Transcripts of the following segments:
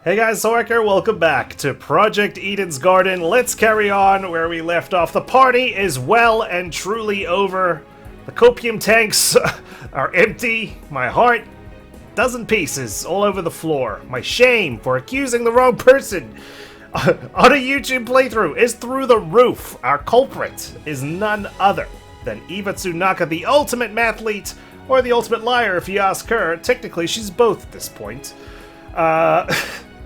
Hey guys, Zork here, welcome back to Project Eden's Garden. Let's carry on where we left off. The party is well and truly over. The copium tanks are empty. My heart, dozen pieces all over the floor. My shame for accusing the wrong person on a YouTube playthrough is through the roof. Our culprit is none other than Eva Tsunaka, the ultimate mathlete, or the ultimate liar if you ask her. Technically, she's both at this point.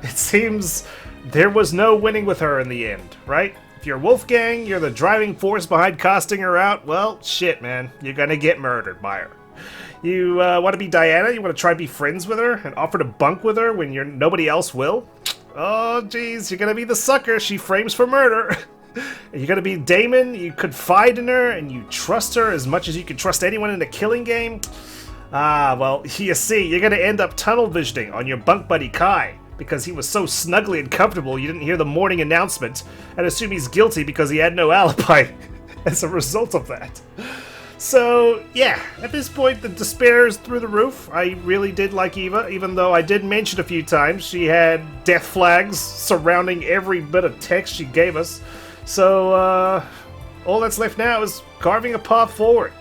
It seems there was no winning with her in the end, right? If you're Wolfgang, you're the driving force behind casting her out, well, shit, man. You're gonna get murdered by her. You want to be Diana? You want to try to be friends with her and offer to bunk with her when nobody else will? Oh, jeez, you're gonna be the sucker she frames for murder. You're gonna be Damon, you confide in her, and you trust her as much as you can trust anyone in a killing game? Ah, well, you see, you're gonna end up tunnel visioning on your bunk buddy Kai, because he was so snuggly and comfortable you didn't hear the morning announcement, and assume he's guilty because he had no alibi as a result of that. So, yeah, at this point the despair is through the roof. I really did like Eva, even though I did mention a few times she had death flags surrounding every bit of text she gave us. So, all that's left now is carving a path forward.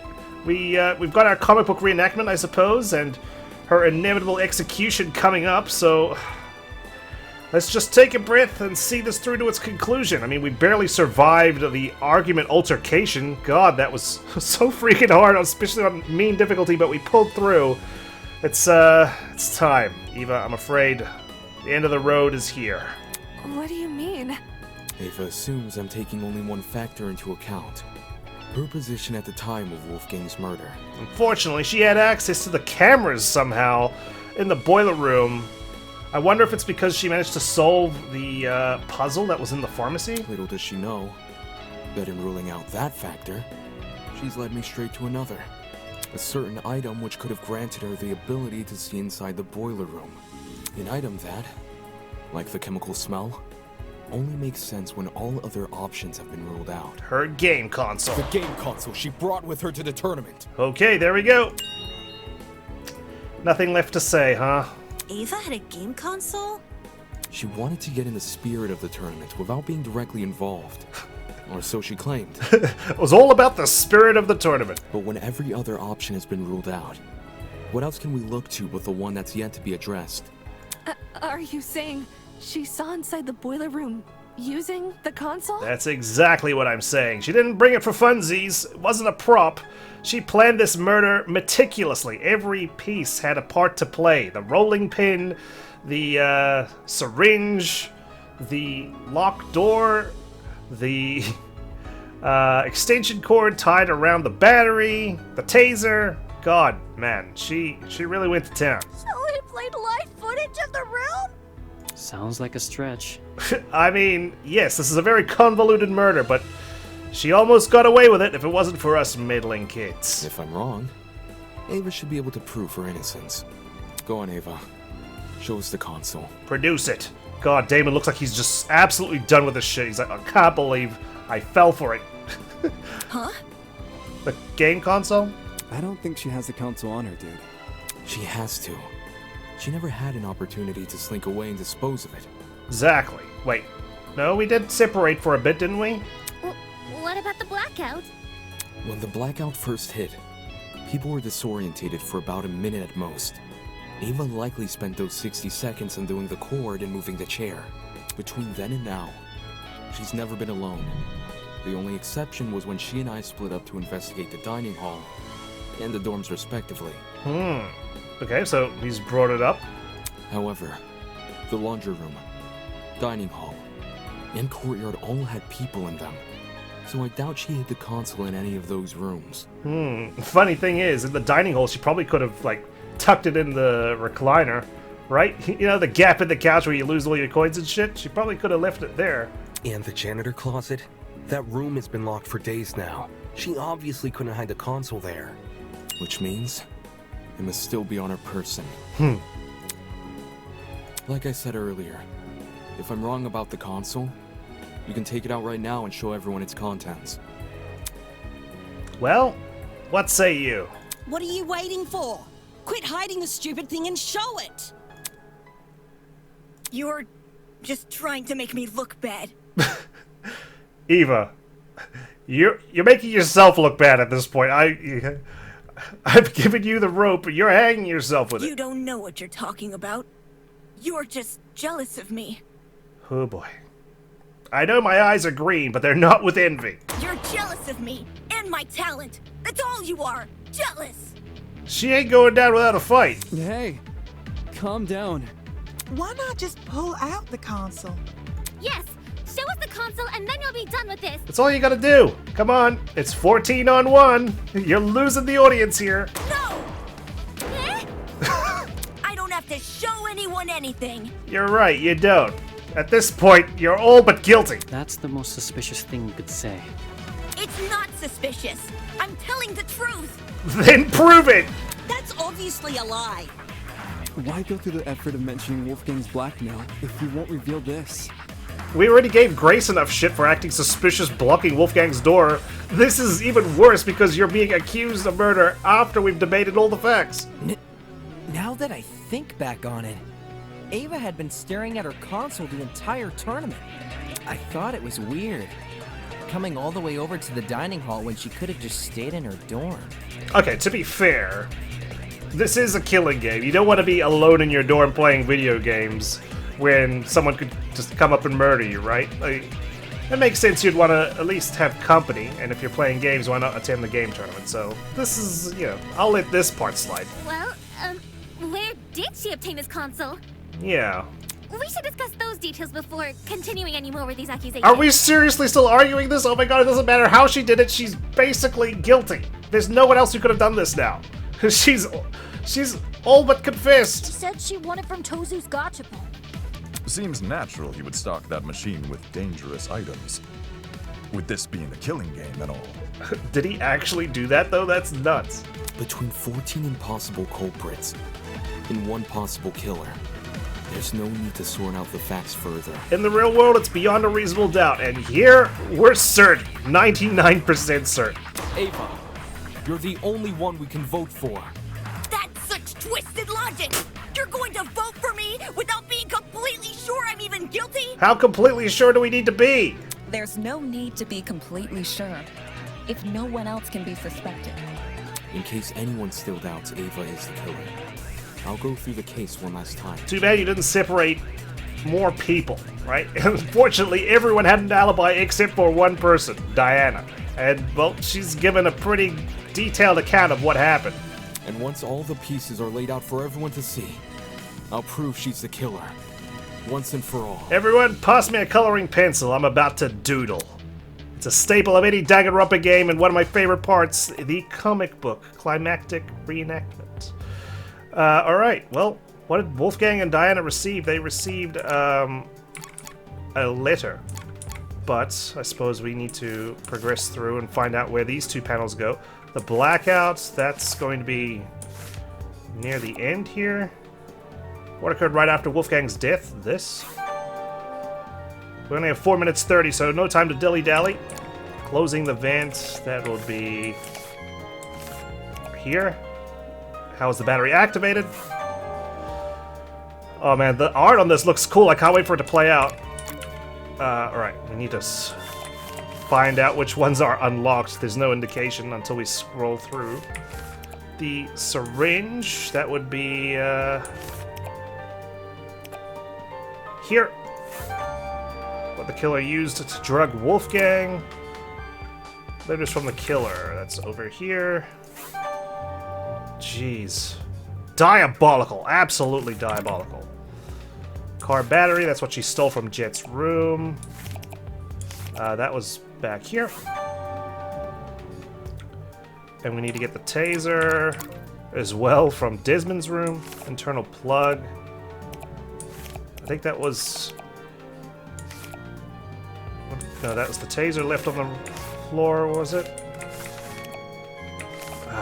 We've got our comic book reenactment, I suppose, and her inevitable execution coming up, so let's just take a breath and see this through to its conclusion. I mean, we barely survived the argument altercation. God, that was so freaking hard, especially on mean difficulty, but we pulled through. It's time. Eva, I'm afraid the end of the road is here. What do you mean? Eva assumes I'm taking only one factor into account. Her position at the time of Wolfgang's murder. Unfortunately, she had access to the cameras somehow in the boiler room. I wonder if it's because she managed to solve the puzzle that was in the pharmacy? Little does she know that in ruling out that factor, she's led me straight to another. A certain item which could have granted her the ability to see inside the boiler room. An item that, like the chemical smell, only makes sense when all other options have been ruled out. Her game console. The game console she brought with her to the tournament. Okay, there we go. Nothing left to say, huh? Eva had a game console? She wanted to get in the spirit of the tournament without being directly involved. Or so she claimed. It was all about the spirit of the tournament. But when every other option has been ruled out, what else can we look to but the one that's yet to be addressed? Are you saying she saw inside the boiler room using the console? That's exactly what I'm saying. She didn't bring it for funsies. It wasn't a prop. She planned this murder meticulously. Every piece had a part to play. The rolling pin, the syringe, the locked door, the extension cord tied around the battery, the taser. God, man, she really went to town. So it played live footage of the room? Sounds like a stretch. I mean, yes, this is a very convoluted murder, but she almost got away with it if it wasn't for us middling kids. If I'm wrong, Ava should be able to prove her innocence. Go on, Ava. Show us the console. Produce it. God, Damon looks like he's just absolutely done with this shit. He's like, I can't believe I fell for it. Huh? The game console? I don't think she has the console on her, dude. She has to. She never had an opportunity to slink away and dispose of it. Exactly. Wait. No, we did separate for a bit, didn't we? What about the blackout? When the blackout first hit, people were disorientated for about a minute at most. Ava likely spent those 60 seconds undoing the cord and moving the chair. Between then and now, she's never been alone. The only exception was when she and I split up to investigate the dining hall and the dorms respectively. Okay, so he's brought it up. However, the laundry room, dining hall, and courtyard all had people in them. So I doubt she hid the console in any of those rooms. Funny thing is, in the dining hall, she probably could have, like, tucked it in the recliner, right? You know, the gap in the couch where you lose all your coins and shit? She probably could have left it there. And the janitor closet? That room has been locked for days now. She obviously couldn't hide the console there. Which means it must still be on her person. Like I said earlier, if I'm wrong about the console, you can take it out right now and show everyone its contents. Well, what say you? What are you waiting for? Quit hiding the stupid thing and show it! You're just trying to make me look bad. Eva, you're making yourself look bad at this point. I've given you the rope, but you're hanging yourself with You it. don't know what you're talking about. You're just jealous of me. Oh boy. I know my eyes are green, but they're not with envy. You're jealous of me and my talent. That's all you are. Jealous. She ain't going down without a fight. Hey, calm down. Why not just pull out the console? Yes. Show us the console and then you'll be done with this. That's all you gotta do. Come on, it's 14 on 1. You're losing the audience here. No! Eh? I don't have to show anyone anything. You're right, you don't. At this point, you're all but guilty. That's the most suspicious thing you could say. It's not suspicious. I'm telling the truth. Then prove it. That's obviously a lie. Why go through the effort of mentioning Wolfgang's blackmail if you won't reveal this? We already gave Grace enough shit for acting suspicious blocking Wolfgang's door. This is even worse because you're being accused of murder after we've debated all the facts. Now that I think back on it, Ava had been staring at her console the entire tournament. I thought it was weird, coming all the way over to the dining hall when she could have just stayed in her dorm. Okay, to be fair, this is a killing game. You don't want to be alone in your dorm playing video games when someone could just come up and murder you, right? Like, it makes sense you'd want to at least have company, and if you're playing games, why not attend the game tournament? So, this is, you know, I'll let this part slide. Well, where did she obtain this console? Yeah. We should discuss those details before continuing any more with these accusations. Are we seriously still arguing this? Oh my god, it doesn't matter how she did it, she's basically guilty. There's no one else who could have done this now. She's all but confessed. She said she won it from Tozu's gachapon. Seems natural he would stock that machine with dangerous items. With this being a killing game and all. Did he actually do that though? That's nuts. Between 14 impossible culprits and one possible killer, there's no need to sort out the facts further. In the real world, it's beyond a reasonable doubt, and here, we're certain. 99% certain. Ava, you're the only one we can vote for. That's such twisted logic! You're going to vote for me without being completely sure I'm even guilty? How completely sure do we need to be? There's no need to be completely sure, if no one else can be suspected. In case anyone still doubts Ava is the killer, I'll go through the case one last time. Too bad you didn't separate more people, right? Unfortunately, everyone had an alibi except for one person, Diana. And, well, she's given a pretty detailed account of what happened. And once all the pieces are laid out for everyone to see, I'll prove she's the killer. Once and for all. Everyone, pass me a coloring pencil. I'm about to doodle. It's a staple of any Danganronpa game and one of my favorite parts, the comic book, climactic reenactment. Alright, well, what did Wolfgang and Diana receive? They received, a letter. But I suppose we need to progress through and find out where these two panels go. The blackout, that's going to be near the end here. What occurred right after Wolfgang's death? This? We only have 4 minutes 30, so no time to dilly-dally. Closing the vent, that will be here. How is the battery activated? Oh man, the art on this looks cool. I can't wait for it to play out. Alright, we need to find out which ones are unlocked. There's no indication until we scroll through. The syringe, that would be, here. What the killer used to drug Wolfgang. Letters from the killer, that's over here. Jeez. Diabolical, absolutely diabolical. Car battery, that's what she stole from Jet's room. That was back here. And we need to get the taser as well from Desmond's room. Internal plug. I think that was... No, that was the taser left on the floor, was it?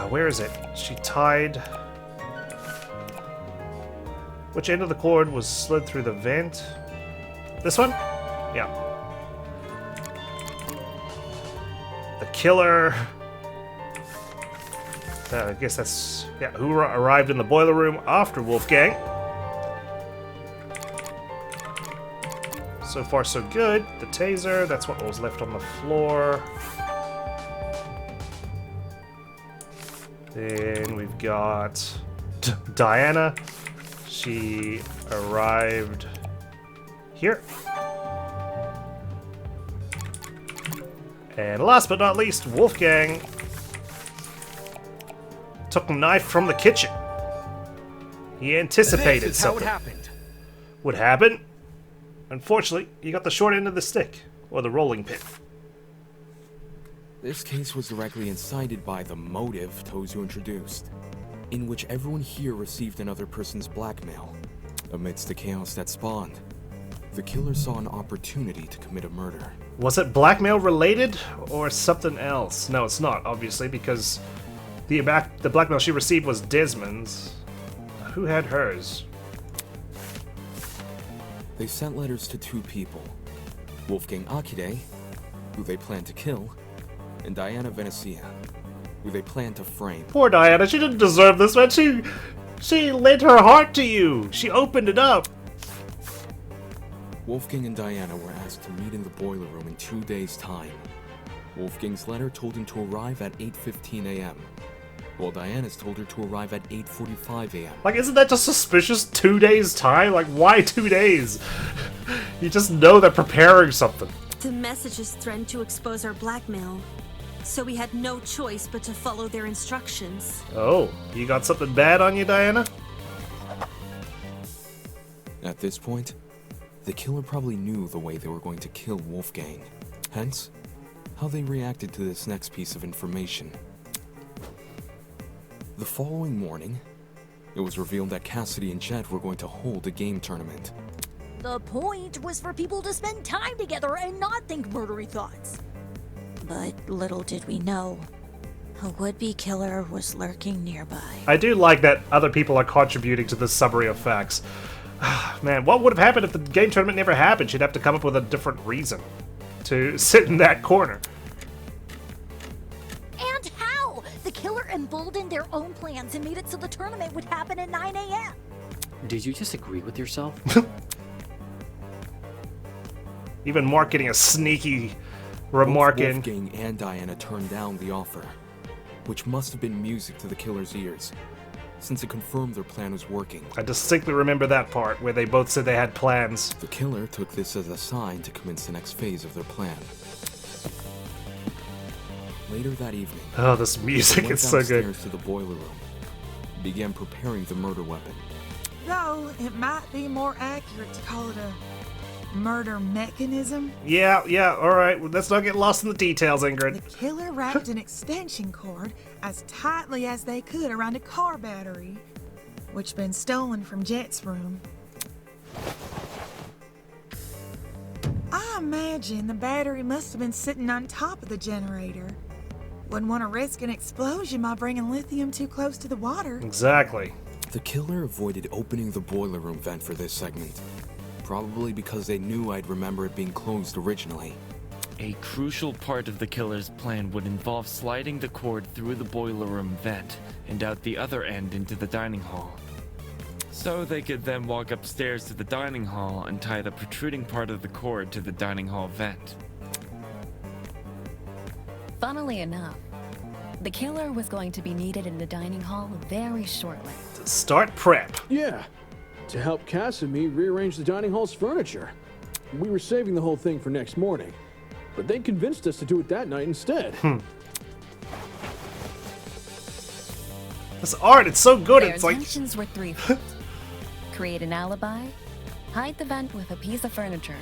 Where is it? She tied... Which end of the cord was slid through the vent? This one? Yeah. The killer... I guess that's... Yeah, who arrived in the boiler room after Wolfgang. So far, so good. The taser, that's what was left on the floor. Then we've got Diana. She arrived here. And last but not least, Wolfgang took a knife from the kitchen. He anticipated This is how something it happened. would happen. Unfortunately, he got the short end of the stick, or the rolling pin. This case was directly incited by the motive Tozu introduced, in which everyone here received another person's blackmail. Amidst the chaos that spawned, the killer saw an opportunity to commit a murder. Was it blackmail related, or something else? No, it's not, obviously, because the blackmail she received was Desmond's. Who had hers? They sent letters to two people, Wolfgang Akide, who they planned to kill, and Diana Venezia, who they planned to frame. Poor Diana, she didn't deserve this, man. She lent her heart to you. She opened it up. Wolfgang and Diana were asked to meet in the boiler room in 2 days' time. Wolfgang's letter told him to arrive at 8:15 a.m., while Diana's told her to arrive at 8:45 a.m. Like, isn't that just suspicious? 2 days' time? Like, why 2 days? You just know they're preparing something. The messages threatened to expose our blackmail, so we had no choice but to follow their instructions. Oh, you got something bad on you, Diana? At this point, the killer probably knew the way they were going to kill Wolfgang. Hence, how they reacted to this next piece of information. The following morning, it was revealed that Cassidy and Jet were going to hold a game tournament. The point was for people to spend time together and not think murdery thoughts. But little did we know, a would-be killer was lurking nearby. I do like that other people are contributing to this summary of facts. Man, what would have happened if the game tournament never happened? She'd have to come up with a different reason to sit in that corner. And how? The killer emboldened their own plans and made it so the tournament would happen at 9 a.m. Did you just agree with yourself? Even Mark getting a sneaky remark in. Wolfgang and Diana turned down the offer, which must have been music to the killer's ears, since it confirmed their plan was working. I distinctly remember that part where they both said they had plans. The killer took this as a sign to commence the next phase of their plan. Later that evening, oh, this music is so good. To the boiler room, began preparing the murder weapon. Though it might be more accurate to call it a murder mechanism. Yeah, alright. Well, let's not get lost in the details, Ingrid. The killer wrapped an extension cord as tightly as they could around a car battery, which had been stolen from Jet's room. I imagine the battery must have been sitting on top of the generator. Wouldn't want to risk an explosion by bringing lithium too close to the water. Exactly. The killer avoided opening the boiler room vent for this segment, probably because they knew I'd remember it being closed originally. A crucial part of the killer's plan would involve sliding the cord through the boiler room vent and out the other end into the dining hall. So they could then walk upstairs to the dining hall and tie the protruding part of the cord to the dining hall vent. Funnily enough, the killer was going to be needed in the dining hall very shortly. Start prep. Yeah, to help Cass and me rearrange the dining hall's furniture. We were saving the whole thing for next morning, but they convinced us to do it that night instead. This art, it's so good. Their It's like intentions were threefold. Create an alibi, hide the vent with a piece of furniture,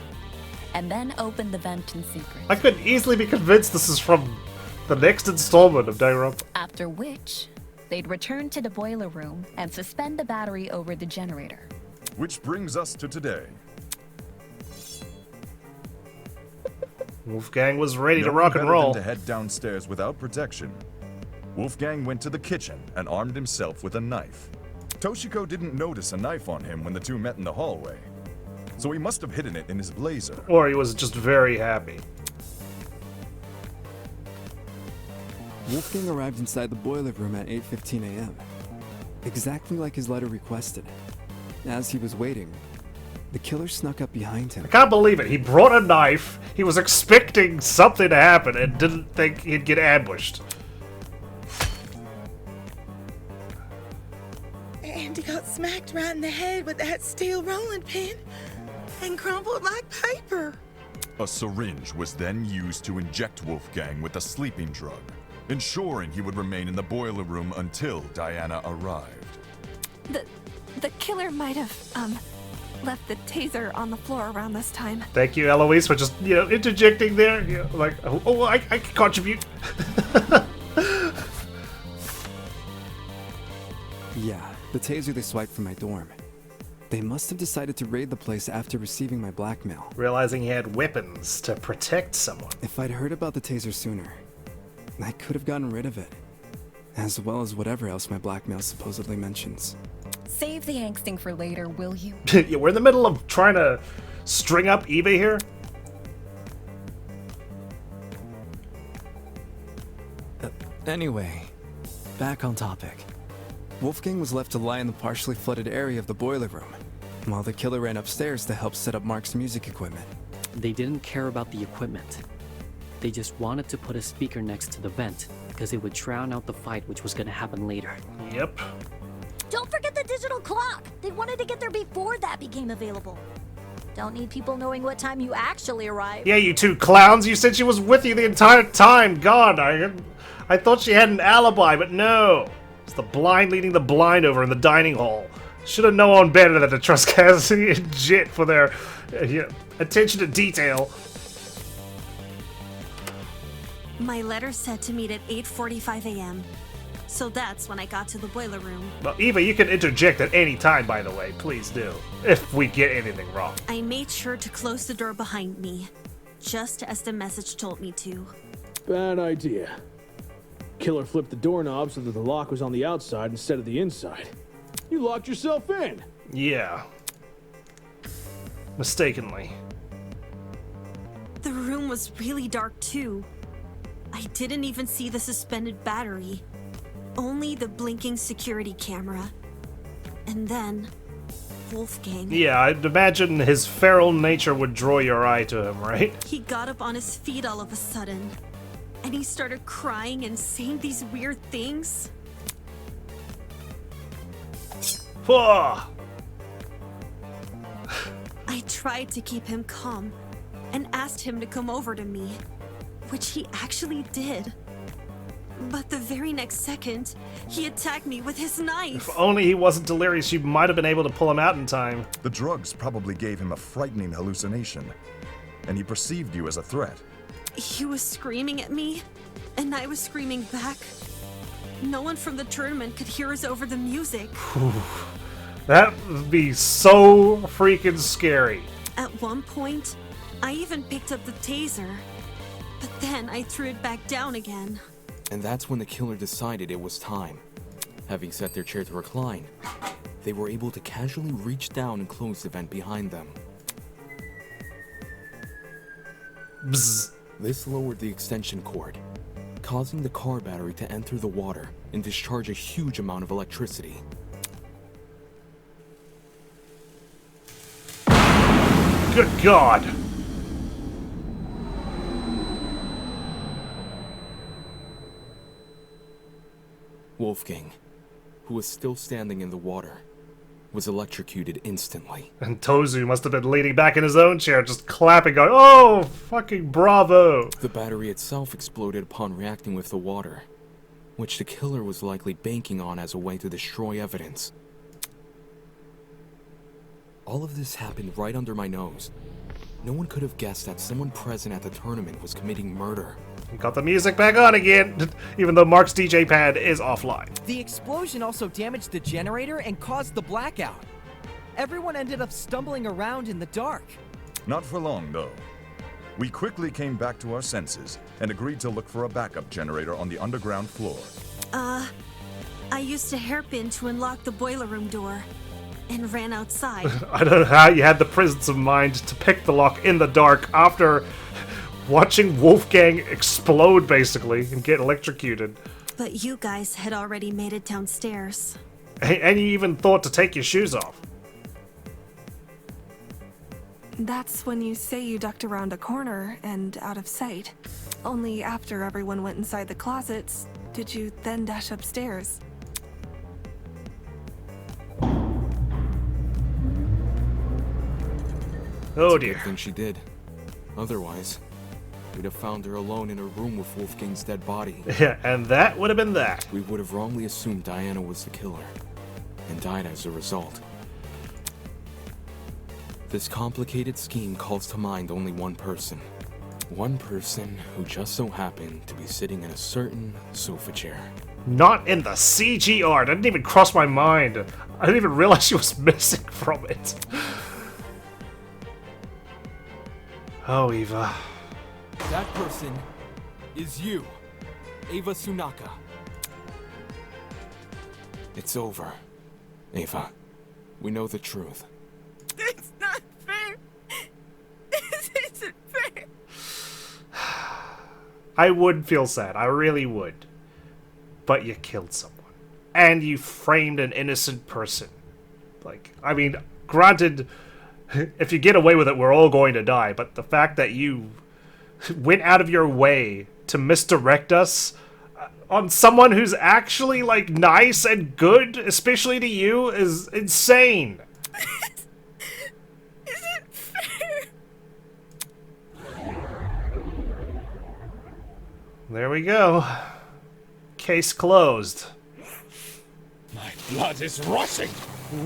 and then open the vent in secret. I could easily be convinced this is from the next installment of Danganronpa. After which, they'd return to the boiler room and suspend the battery over the generator. Which brings us to today. Wolfgang was ready to Knowing rock and better roll. than to head downstairs without protection, Wolfgang went to the kitchen and armed himself with a knife. Toshiko didn't notice a knife on him when the two met in the hallway, so he must have hidden it in his blazer. Or he was just very happy. Wolfgang arrived inside the boiler room at 8:15 a.m., exactly like his letter requested. As he was waiting, The killer snuck up behind him. I can't believe it. He brought a knife. He was expecting something to happen and didn't think he'd get ambushed. And he got smacked right in the head with that steel rolling pin and crumpled like paper. A syringe was then used to inject Wolfgang with a sleeping drug, ensuring he would remain in the boiler room until Diana arrived. The killer might have, left the taser on the floor around this time. Thank you, Eloise, for just, interjecting there. Like, I can contribute. Yeah, the taser they swiped from my dorm. They must have decided to raid the place after receiving my blackmail. Realizing he had weapons to protect someone. If I'd heard about the taser sooner, I could have gotten rid of it. As well as whatever else my blackmail supposedly mentions. Save the angsting for later, will you? Yeah, we're in the middle of trying to string up Eva here. Anyway, back on topic. Wolfgang was left to lie in the partially flooded area of the boiler room, while the killer ran upstairs to help set up Mark's music equipment. They didn't care about the equipment. They just wanted to put a speaker next to the vent, because it would drown out the fight which was gonna happen later. Yep. Don't forget the digital clock! They wanted to get there before that became available. Don't need people knowing what time you actually arrived. Yeah, you two clowns. You said she was with you the entire time. God, I thought she had an alibi, but no. It's the blind leading the blind over in the dining hall. Should have known better than to trust Cassidy and Jit for their attention to detail. My letter said to meet at 8:45 a.m. So that's when I got to the boiler room. Well, Eva, you can interject at any time, by the way. Please do. If we get anything wrong. I made sure to close the door behind me, just as the message told me to. Bad idea. Killer flipped the doorknob so that the lock was on the outside instead of the inside. You locked yourself in. Yeah. Mistakenly. The room was really dark too. I didn't even see the suspended battery. Only the blinking security camera. And then, Wolfgang. Yeah, I'd imagine his feral nature would draw your eye to him, right? He got up on his feet all of a sudden. And he started crying and saying these weird things. I tried to keep him calm and asked him to come over to me, which he actually did. But the very next second, he attacked me with his knife. If only he wasn't delirious, you might have been able to pull him out in time. The drugs probably gave him a frightening hallucination, and he perceived you as a threat. He was screaming at me, and I was screaming back. No one from the tournament could hear us over the music. That would be so freaking scary. At one point, I even picked up the taser, but then I threw it back down again. And that's when the killer decided it was time. Having set their chair to recline, they were able to casually reach down and close the vent behind them. Bzz. This lowered the extension cord, causing the car battery to enter the water and discharge a huge amount of electricity. Good God! Wolfgang, who was still standing in the water, was electrocuted instantly. And Tozu must have been leaning back in his own chair, just clapping, going, "Oh, fucking bravo!" The battery itself exploded upon reacting with the water, which the killer was likely banking on as a way to destroy evidence. All of this happened right under my nose. No one could have guessed that someone present at the tournament was committing murder. Got the music back on again, even though Mark's DJ pad is offline. The explosion also damaged the generator and caused the blackout. Everyone ended up stumbling around in the dark. Not for long, though. We quickly came back to our senses and agreed to look for a backup generator on the underground floor. I used a hairpin to unlock the boiler room door and ran outside. I don't know how you had the presence of mind to pick the lock in the dark after watching Wolfgang explode, basically, and get electrocuted. But you guys had already made it downstairs. And you even thought to take your shoes off. That's when you say you ducked around a corner and out of sight. Only after everyone went inside the closets did you then dash upstairs. Oh dear. Good thing she did. Otherwise, we'd have found her alone in a room with Wolfgang's dead body. Yeah, and that would have been that. We would have wrongly assumed Diana was the killer, and died as a result. This complicated scheme calls to mind only one person. One person who just so happened to be sitting in a certain sofa chair. Not in the CG art. It didn't even cross my mind. I didn't even realize she was missing from it. Oh, Eva. That person is you, Ava Sunaka. It's over, Ava. We know the truth. It's not fair. This isn't fair. I would feel sad. I really would. But you killed someone. And you framed an innocent person. Like, I mean, granted, if you get away with it, we're all going to die. But the fact that you went out of your way to misdirect us on someone who's actually, like, nice and good, especially to you, is insane. Isn't fair. There we go. Case closed. My blood is rushing.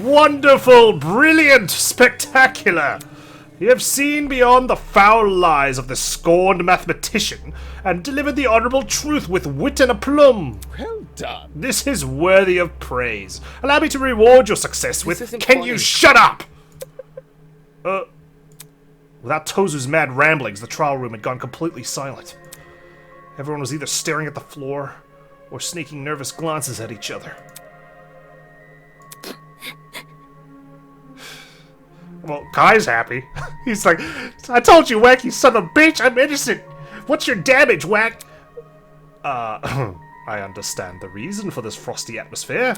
Wonderful, brilliant, spectacular. You have seen beyond the foul lies of the scorned mathematician and delivered the honorable truth with wit and aplomb. Well done. This is worthy of praise. Allow me to reward your success with... isn't Can funny. you shut up? Without Tozu's mad ramblings, the trial room had gone completely silent. Everyone was either staring at the floor or sneaking nervous glances at each other. Well, Kai's happy. He's like, I told you, Wack, you son of a bitch, I'm innocent. What's your damage, Wack? I understand the reason for this frosty atmosphere.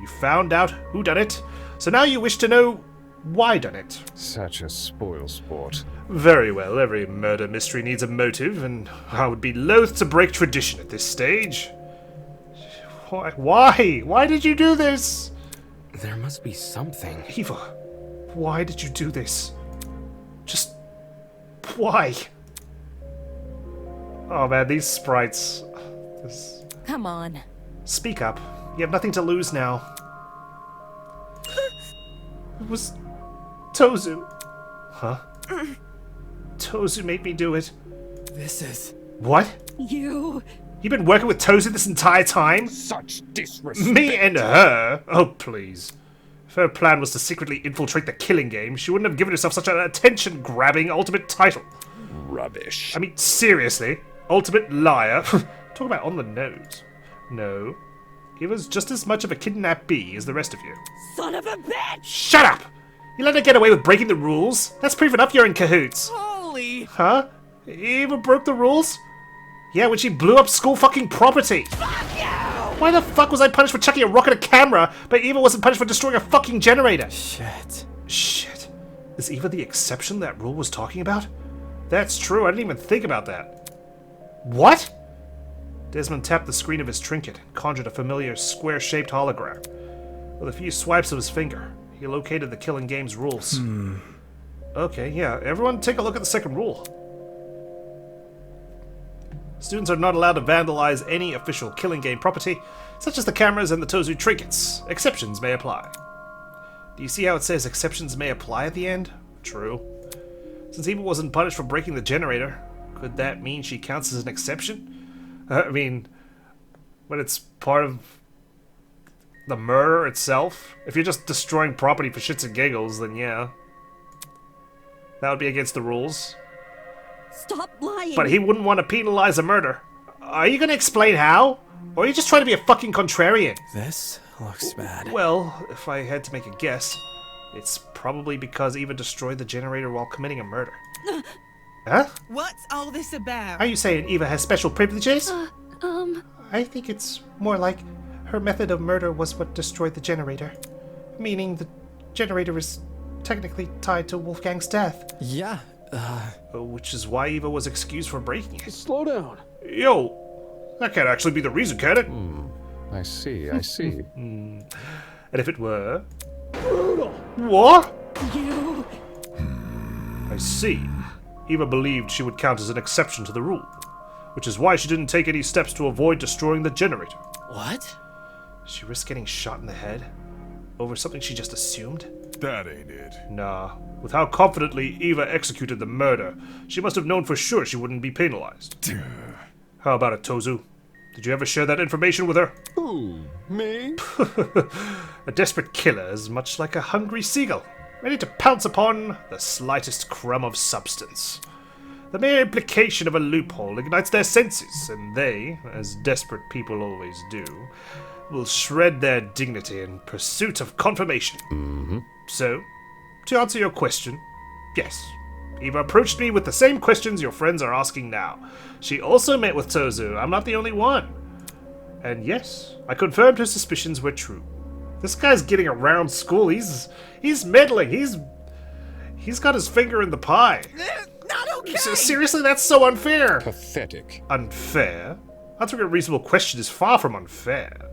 You found out who done it, so now you wish to know why done it. Such a spoil sport. Very well, every murder mystery needs a motive, and I would be loath to break tradition at this stage. Why? Why did you do this? There must be something. Eva, why did you do this? Just... why? Oh man, these sprites... Come on. Speak up. You have nothing to lose now. It was... Tozu. Huh? Tozu made me do it. This is... What? You... You've been working with Tozu this entire time? Such disrespect. Me and her? Oh, please. If her plan was to secretly infiltrate the killing game, she wouldn't have given herself such an attention-grabbing ultimate title. Rubbish. I mean, seriously? Ultimate liar? Talk about on the nose. No. Eva's just as much of a kidnappee as the rest of you. Son of a bitch! Shut up! You let her get away with breaking the rules? That's proof enough you're in cahoots. Holy... Huh? Eva broke the rules? Yeah, when she blew up school fucking property. Fuck you! Why the fuck was I punished for chucking a rock at a camera, but Eva wasn't punished for destroying a fucking generator? Shit. Shit. Is Eva the exception that rule was talking about? That's true, I didn't even think about that. What? Desmond tapped the screen of his trinket and conjured a familiar square-shaped hologram. With a few swipes of his finger, he located the killing game's rules. Okay, yeah, everyone take a look at the second rule. Students are not allowed to vandalize any official killing game property, such as the cameras and the Tozu trinkets. Exceptions may apply. Do you see how it says exceptions may apply at the end? True. Since Eva wasn't punished for breaking the generator, could that mean she counts as an exception? I mean, when it's part of the murder itself? If you're just destroying property for shits and giggles, then yeah. That would be against the rules. Stop lying! But he wouldn't want to penalize a murder. Are you gonna explain how? Or are you just trying to be a fucking contrarian? This looks bad. Well, if I had to make a guess, it's probably because Eva destroyed the generator while committing a murder. Huh? What's all this about? Are you saying Eva has special privileges? I think it's more like her method of murder was what destroyed the generator. Meaning the generator is technically tied to Wolfgang's death. Yeah, Which is why Eva was excused for breaking it. Slow down. Yo, that can't actually be the reason, can it? I see, I see. And if it were... Brutal. What? You. I see. Eva believed she would count as an exception to the rule, which is why she didn't take any steps to avoid destroying the generator. What? She risked getting shot in the head over something she just assumed? That ain't it. Nah. With how confidently Eva executed the murder, she must have known for sure she wouldn't be penalized. How about it, Tozu? Did you ever share that information with her? Who? Me? A desperate killer is much like a hungry seagull, ready to pounce upon the slightest crumb of substance. The mere implication of a loophole ignites their senses, and they, as desperate people always do, will shred their dignity in pursuit of confirmation. So, to answer your question, yes, Eva approached me with the same questions your friends are asking now. She also met with Tozu. I'm not the only one. And yes, I confirmed her suspicions were true. This guy's getting around school. He's meddling. He's got his finger in the pie. Not okay! Seriously, that's so unfair. Pathetic. Unfair? Answering a reasonable question is far from unfair.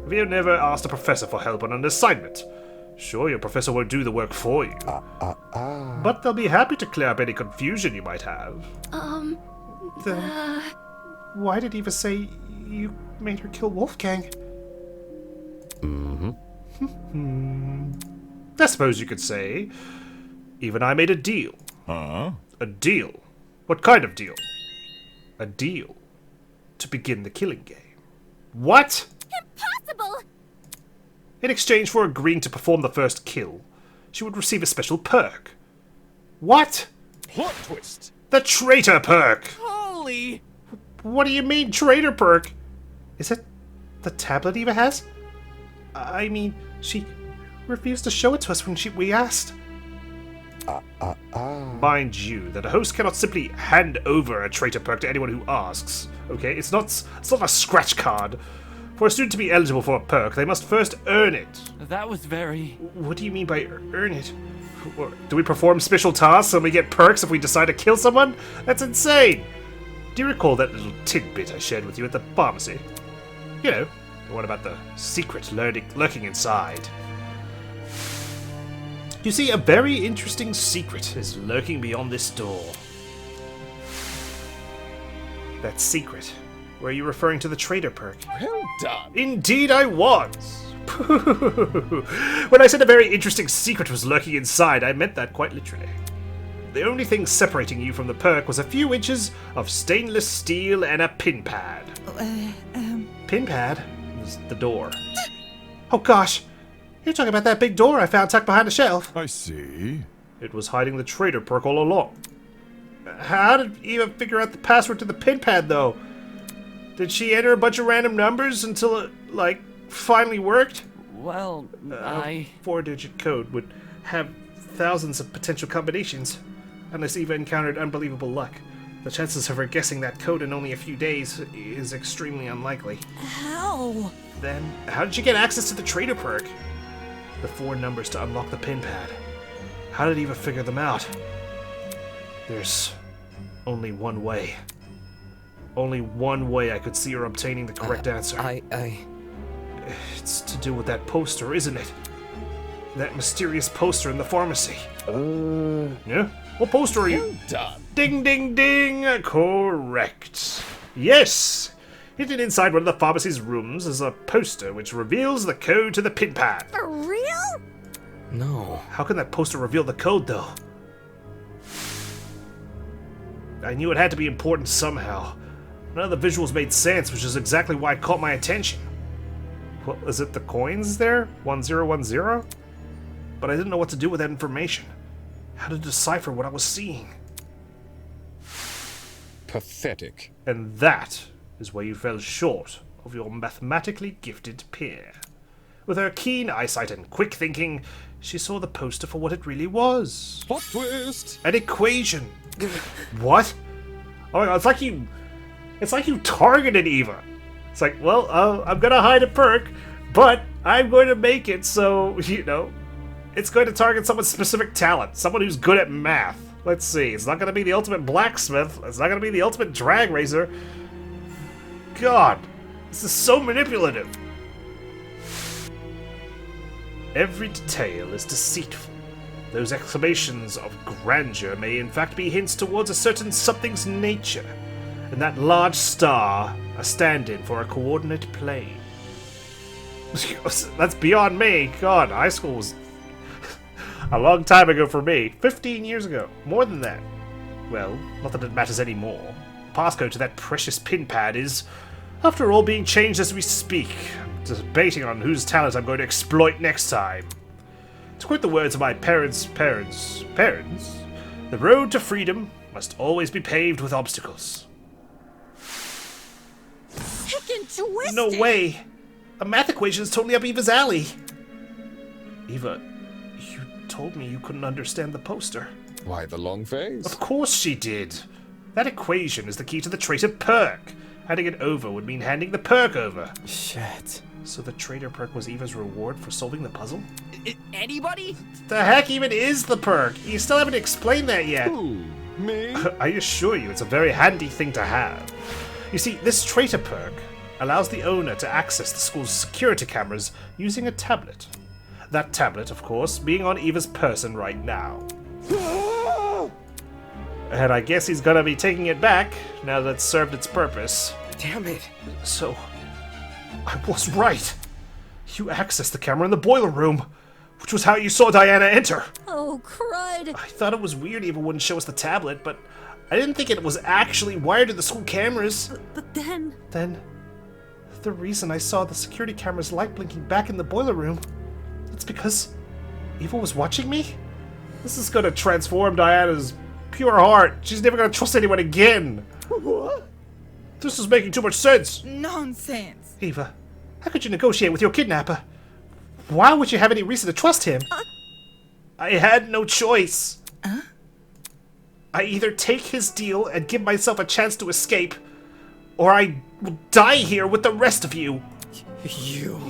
Have you never asked a professor for help on an assignment? Sure, your professor won't do the work for you. But they'll be happy to clear up any confusion you might have. Then why did Eva say you made her kill Wolfgang? I suppose you could say Eva and I made a deal. Huh? A deal? What kind of deal? A deal to begin the killing game. What? Impossible! In exchange for agreeing to perform the first kill, she would receive a special perk. What? Plot twist! The traitor perk! Holy! What do you mean, traitor perk? Is it the tablet Eva has? I mean, she refused to show it to us when we asked. Mind you, that a host cannot simply hand over a traitor perk to anyone who asks. Okay, it's not a scratch card. For a student to be eligible for a perk, they must first earn it. That was very... What do you mean by earn it? Do we perform special tasks and we get perks if we decide to kill someone? That's insane! Do you recall that little tidbit I shared with you at the pharmacy? You know, the one about the secret lurking inside. You see, a very interesting secret is lurking beyond this door. That secret. Were you referring to the traitor perk? Well done. Indeed I was! When I said a very interesting secret was lurking inside, I meant that quite literally. The only thing separating you from the perk was a few inches of stainless steel and a pin pad. Pin pad? Was the door. Oh gosh! You're talking about that big door I found tucked behind a shelf. I see. It was hiding the traitor perk all along. How did Eva figure out the password to the pin pad, though? Did she enter a bunch of random numbers until it, finally worked? Well, A 4-digit code would have thousands of potential combinations. Unless Eva encountered unbelievable luck. The chances of her guessing that code in only a few days is extremely unlikely. How? Then, how did she get access to the traitor perk? The 4 numbers to unlock the pin pad. How did Eva figure them out? There's only one way. Only one way I could see her obtaining the correct answer. It's to do with that poster, isn't it? That mysterious poster in the pharmacy. Yeah? What poster are you? Well done. Ding, ding, ding! Correct. Yes! Hidden inside one of the pharmacy's rooms is a poster which reveals the code to the pin pad. For real? No. How can that poster reveal the code, though? I knew it had to be important somehow. None of the visuals made sense, which is exactly why it caught my attention. Well, is it the coins there? 1010? But I didn't know what to do with that information. How to decipher what I was seeing. Pathetic. And that is where you fell short of your mathematically gifted peer. With her keen eyesight and quick thinking, she saw the poster for what it really was. Plot twist! An equation. What? Oh my god, it's like you targeted Eva. It's like, well, I'm gonna hide a perk, but I'm going to make it so, It's going to target someone's specific talent, someone who's good at math. Let's see, it's not going to be the ultimate blacksmith, it's not going to be the ultimate drag racer. God, this is so manipulative. Every detail is deceitful. Those exclamations of grandeur may in fact be hints towards a certain something's nature, and that large star a stand-in for a coordinate plane. That's beyond me. God, high school was a long time ago for me. 15 years ago. More than that. Well, not that it matters anymore. Passcode to that precious pin pad is, after all, being changed as we speak. I'm debating on whose talent I'm going to exploit next time. To quote the words of my parents, the road to freedom must always be paved with obstacles. Sick and twisted. No way! A math equation is totally up Eva's alley. Eva, you told me you couldn't understand the poster. Why the long face? Of course she did. That equation is the key to the traitor perk. Handing it over would mean handing the perk over. Shit. So the traitor perk was Eva's reward for solving the puzzle? Anybody? The heck even is the perk? You still haven't explained that yet. Who? Me? I assure you, it's a very handy thing to have. You see, this traitor perk allows the owner to access the school's security cameras using a tablet. That tablet, of course, being on Eva's person right now. And I guess he's gonna be taking it back now that it's served its purpose. Damn it. So, I was right. You accessed the camera in the boiler room, which was how you saw Diana enter. Oh, crud. I thought it was weird Eva wouldn't show us the tablet, but I didn't think it was actually wired to the school cameras. But then... Then, the reason I saw the security camera's light blinking back in the boiler room, it's because Eva was watching me? This is gonna transform Diana's pure heart. She's never gonna trust anyone again. What? This is making too much sense. Nonsense. Eva, how could you negotiate with your kidnapper? Why would you have any reason to trust him? I had no choice. I either take his deal and give myself a chance to escape, or I will die here with the rest of you. You...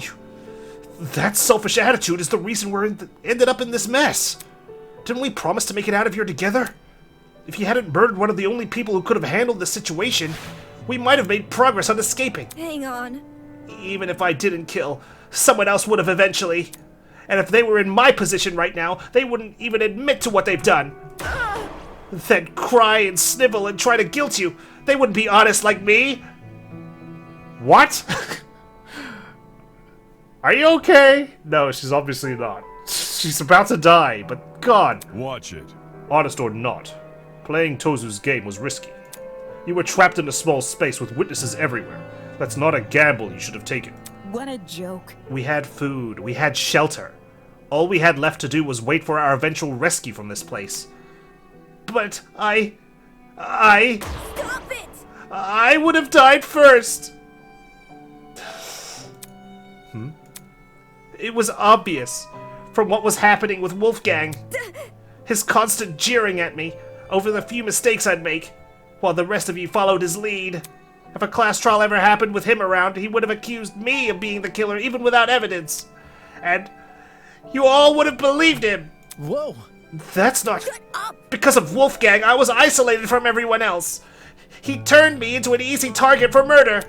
That selfish attitude is the reason we're ended up in this mess. Didn't we promise to make it out of here together? If you hadn't murdered one of the only people who could have handled the situation, we might have made progress on escaping. Hang on. Even if I didn't kill, someone else would have eventually. And if they were in my position right now, they wouldn't even admit to what they've done. Then cry and snivel and try to guilt you. They wouldn't be honest like me. What? Are you okay? No, she's obviously not. She's about to die, but God. Watch it. Honest or not, playing Tozu's game was risky. You were trapped in a small space with witnesses everywhere. That's not a gamble you should have taken. What a joke. We had food, we had shelter. All we had left to do was wait for our eventual rescue from this place. But I Stop it! I would have died first! It was obvious from what was happening with Wolfgang. His constant jeering at me over the few mistakes I'd make, while the rest of you followed his lead. If a class trial ever happened with him around, he would have accused me of being the killer even without evidence. And you all would have believed him. Whoa. That's not... Because of Wolfgang, I was isolated from everyone else. He turned me into an easy target for murder.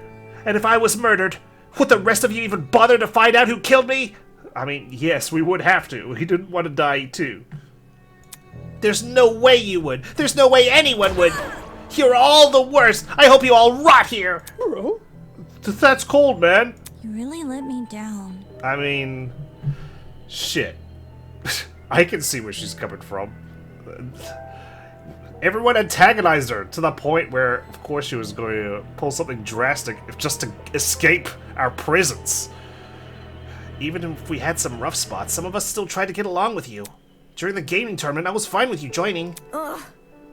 And if I was murdered, would the rest of you even bother to find out who killed me? I mean, yes, we would have to. He didn't want to die too. There's no way you would. There's no way anyone would. You're all the worst. I hope you all rot here. Bro? That's cold, man. You really let me down. I mean, shit. I can see where she's coming from. Everyone antagonized her to the point where, of course, she was going to pull something drastic just to escape our prisons. Even if we had some rough spots, some of us still tried to get along with you. During the gaming tournament, I was fine with you joining. Ugh.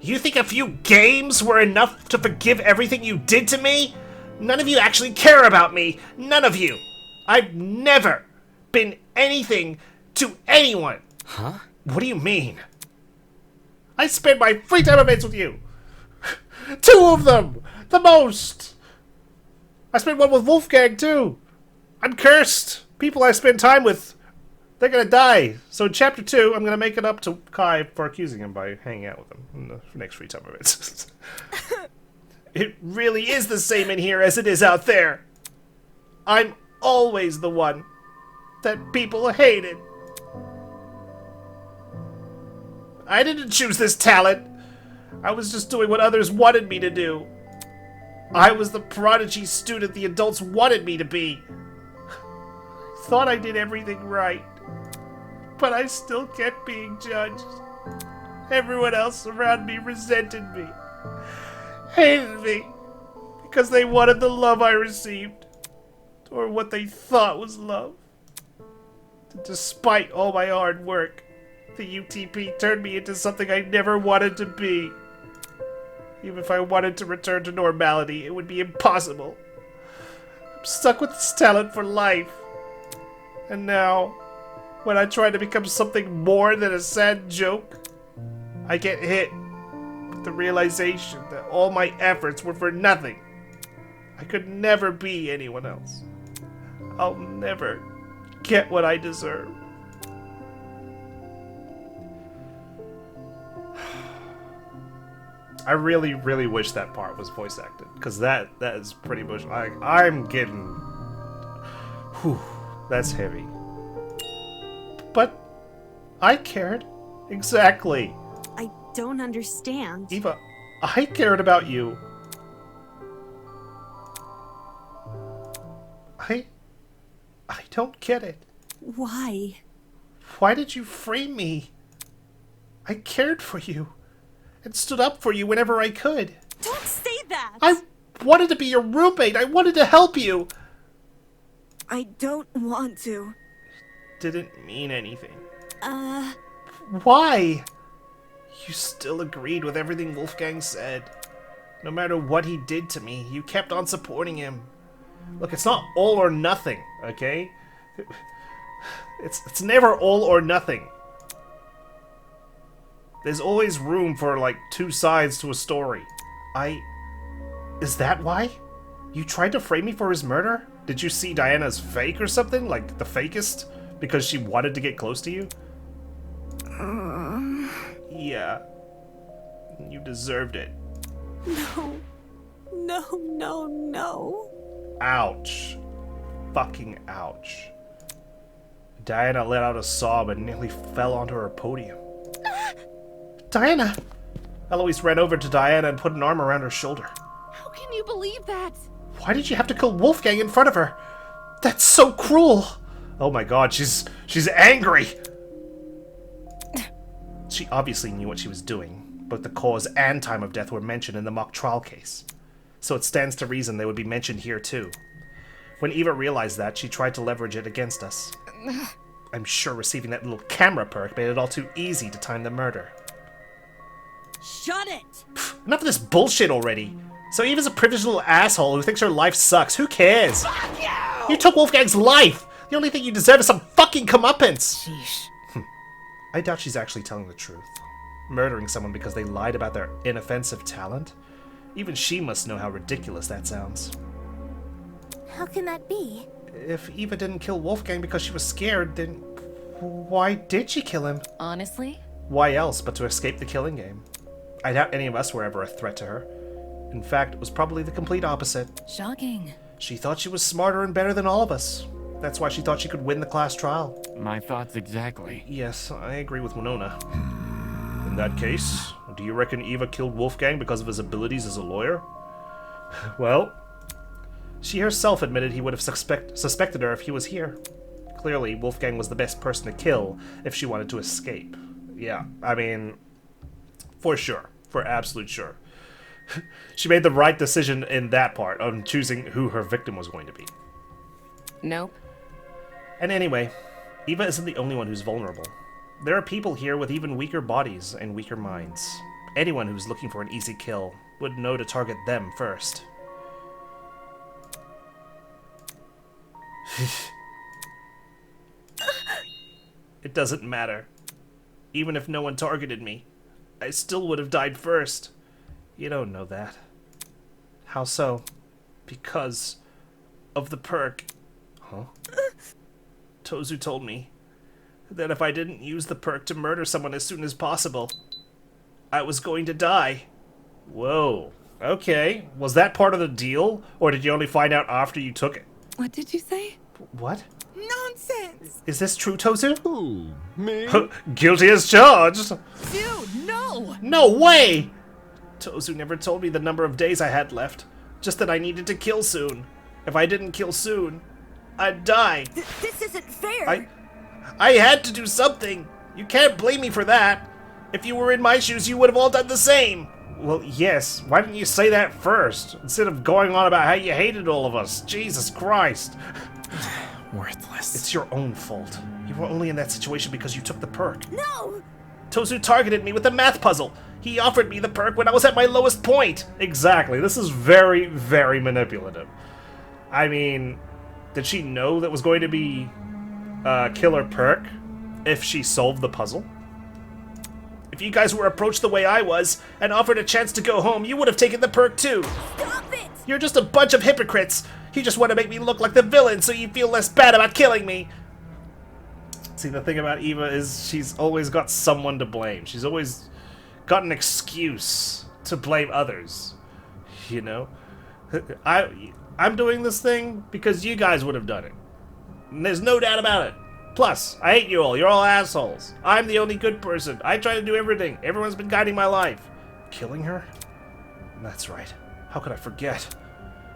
You think a few games were enough to forgive everything you did to me? None of you actually care about me. None of you. I've never been anything to anyone. Huh? What do you mean? I spend my free time events with you. 2 of them! The most! I spent one with Wolfgang, too. I'm cursed. People I spend time with They're gonna die. So in chapter 2, I'm gonna make it up to Kai for accusing him by hanging out with him in the next free time of it. It really is the same in here as it is out there. I'm always the one that people hated. I didn't choose this talent. I was just doing what others wanted me to do. I was the prodigy student the adults wanted me to be. Thought I did everything right. But I still kept being judged. Everyone else around me resented me. Hated me. Because they wanted the love I received. Or what they thought was love. Despite all my hard work, the UTP turned me into something I never wanted to be. Even if I wanted to return to normality, it would be impossible. I'm stuck with this talent for life. And now, when I try to become something more than a sad joke, I get hit with the realization that all my efforts were for nothing. I could never be anyone else. I'll never get what I deserve. I really, really wish that part was voice acted, because that is pretty much like I'm getting. Whew, that's heavy. But I cared. Exactly. I don't understand. Eva, I cared about you. I don't get it. Why? Why did you frame me? I cared for you. And stood up for you whenever I could. Don't say that! I wanted to be your roommate. I wanted to help you. I don't want to. Didn't mean anything. Uh... Why? You still agreed with everything Wolfgang said. No matter what he did to me, you kept on supporting him. Look, it's not all or nothing, okay? It's never all or nothing. There's always room for, like, two sides to a story. Is that why? You tried to frame me for his murder? Did you see Diana's fake or something? Like, the fakest? Because she wanted to get close to you? Yeah. You deserved it. No. No, no, no. Ouch. Fucking ouch. Diana let out a sob and nearly fell onto her podium. Diana! Eloise ran over to Diana and put an arm around her shoulder. How can you believe that? Why did you have to kill Wolfgang in front of her? That's so cruel! Oh my god, she's angry! She obviously knew what she was doing. Both the cause and time of death were mentioned in the mock trial case. So it stands to reason they would be mentioned here too. When Eva realized that, she tried to leverage it against us. I'm sure receiving that little camera perk made it all too easy to time the murder. Shut it! Enough of this bullshit already. So Eva's a privileged little asshole who thinks her life sucks. Who cares? Fuck you! You took Wolfgang's life! The only thing you deserve is some fucking comeuppance! Sheesh. I doubt she's actually telling the truth. Murdering someone because they lied about their inoffensive talent? Even she must know how ridiculous that sounds. How can that be? If Eva didn't kill Wolfgang because she was scared, then why did she kill him? Honestly? Why else but to escape the killing game? I doubt any of us were ever a threat to her. In fact, it was probably the complete opposite. Shocking. She thought she was smarter and better than all of us. That's why she thought she could win the class trial. My thoughts exactly. Yes, I agree with Winona. In that case, do you reckon Eva killed Wolfgang because of his abilities as a lawyer? Well, she herself admitted he would have suspected her if he was here. Clearly, Wolfgang was the best person to kill if she wanted to escape. Yeah, I mean, for sure. For absolute sure. She made the right decision in that part, on choosing who her victim was going to be. Nope. And anyway, Eva isn't the only one who's vulnerable. There are people here with even weaker bodies and weaker minds. Anyone who's looking for an easy kill would know to target them first. It doesn't matter. Even if no one targeted me, I still would have died first. You don't know that. How so? Because of the perk. Huh? Tozu told me. that if I didn't use the perk to murder someone as soon as possible, I was going to die. Whoa. Okay. Was that part of the deal? Or did you only find out after you took it? What did you say? What? Nonsense! Is this true, Tozu? Who? Me? Guilty as charged! Dude, no! No way! Tozu never told me the number of days I had left. Just that I needed to kill soon. If I didn't kill soon, I'd die. This isn't fair! I had to do something! You can't blame me for that! If you were in my shoes, you would have all done the same! Well, yes. Why didn't you say that first? Instead of going on about how you hated all of us. Jesus Christ. Worthless. It's your own fault. You were only in that situation because you took the perk. No! Tozu targeted me with the math puzzle. He offered me the perk when I was at my lowest point. Exactly. This is very, very manipulative. I mean, did she know that was going to be a killer perk if she solved the puzzle? If you guys were approached the way I was and offered a chance to go home, you would have taken the perk too. Stop it! You're just a bunch of hypocrites. You just want to make me look like the villain so you feel less bad about killing me. See, the thing about Eva is she's always got someone to blame. She's always got an excuse to blame others. You know? I'm doing this thing because you guys would have done it. And there's no doubt about it. Plus, I hate you all. You're all assholes. I'm the only good person. I try to do everything. Everyone's been guiding my life. Killing her? That's right. How could I forget?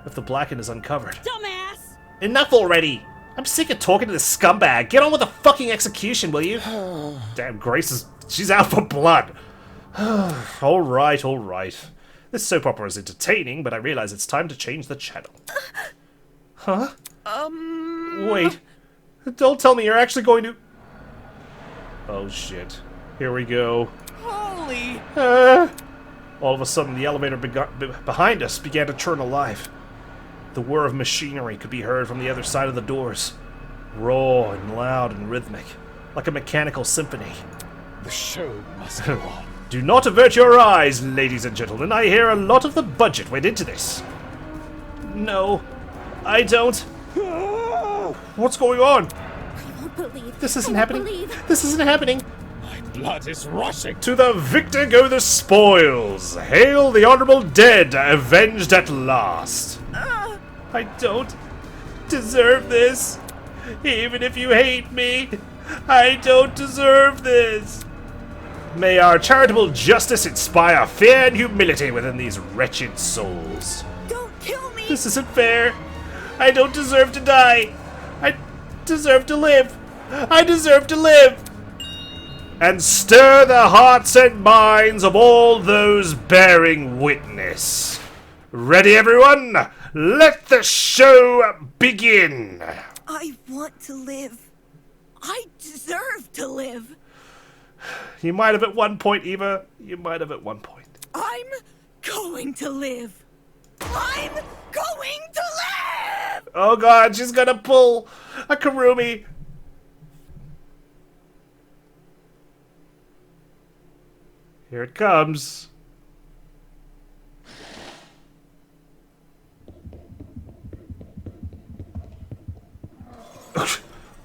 If the Blacken is uncovered. Dumbass! Enough already! I'm sick of talking to this scumbag. Get on with the fucking execution, will you? Damn, Grace is... she's out for blood. Alright, alright. This soap opera is entertaining, but I realize it's time to change the channel. Huh? Wait. Don't tell me you're actually going to... Oh shit. Here we go. Holy! All of a sudden, the elevator behind us began to turn alive. The whir of machinery could be heard from the other side of the doors. Raw and loud and rhythmic, like a mechanical symphony. The show must go on. Do not avert your eyes, ladies and gentlemen. I hear a lot of the budget went into this. No, I don't. What's going on? I won't believe. This isn't happening. This isn't happening. My blood is rushing. To the victor go the spoils. Hail the honorable dead, avenged at last. I don't deserve this. Even if you hate me, I don't deserve this. May our charitable justice inspire fear and humility within these wretched souls. Don't kill me! This isn't fair. I don't deserve to die. I deserve to live. I deserve to live. And stir the hearts and minds of all those bearing witness. Ready, everyone? Let the show begin. I want to live. I deserve to live. You might have at one point, Eva. You might have at one point. I'm going to live. I'm going to live! Oh god, she's gonna pull a Karumi. Here it comes.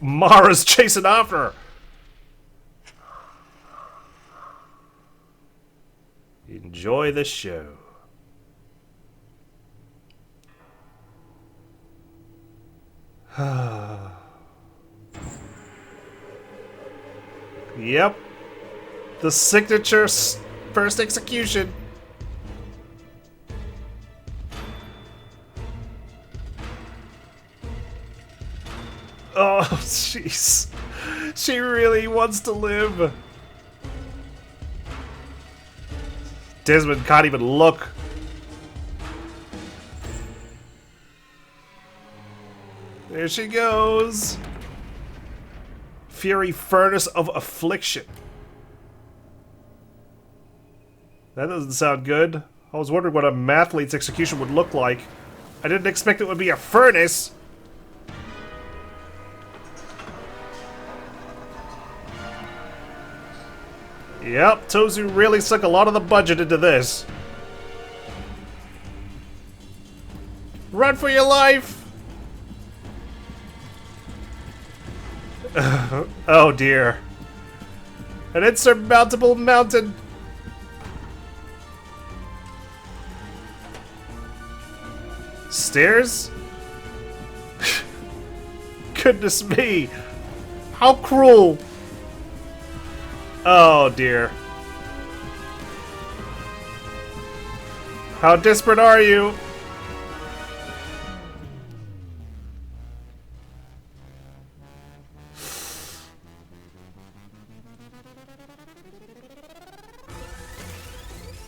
Mara's chasing after her. Enjoy the show. Yep. The signature first execution. Oh, jeez. She really wants to live. Desmond can't even look. There she goes. Fury Furnace of Affliction. That doesn't sound good. I was wondering what a mathlete's execution would look like. I didn't expect it would be a furnace. Yep, Tozu really sunk a lot of the budget into this. Run for your life! Oh dear. An insurmountable mountain. Stairs? Goodness me. How cruel. Oh dear. How desperate are you?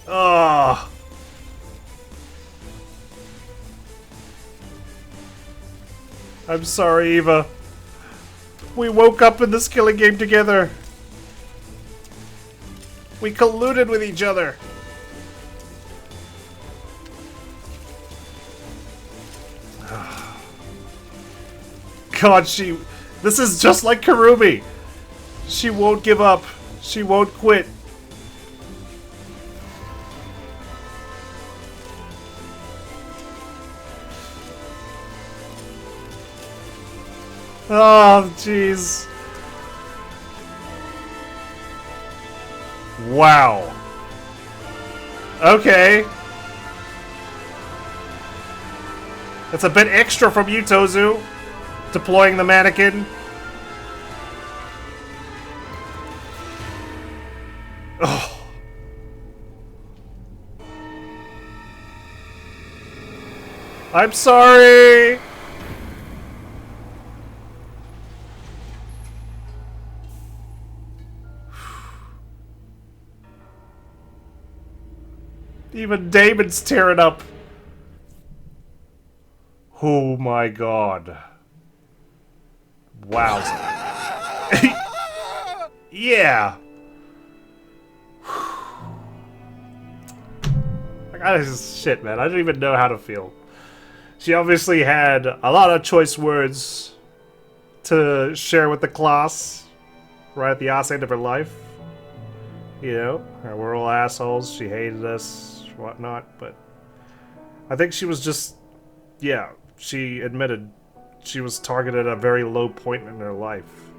Oh. I'm sorry, Eva. We woke up in this killing game together. We colluded with each other. God, this is just like Karumi. She won't give up. She won't quit. Oh, jeez. Wow. Okay. That's a bit extra from you, Tozu. Deploying the mannequin. Oh. I'm sorry. Even Damon's tearing up. Oh my god. Wow. Yeah. Shit, man. I don't even know how to feel. She obviously had a lot of choice words to share with the class right at the ass end of her life. You know, we're all assholes. She hated us, whatnot. But I think she was just, yeah, she admitted she was targeted at a very low point in her life.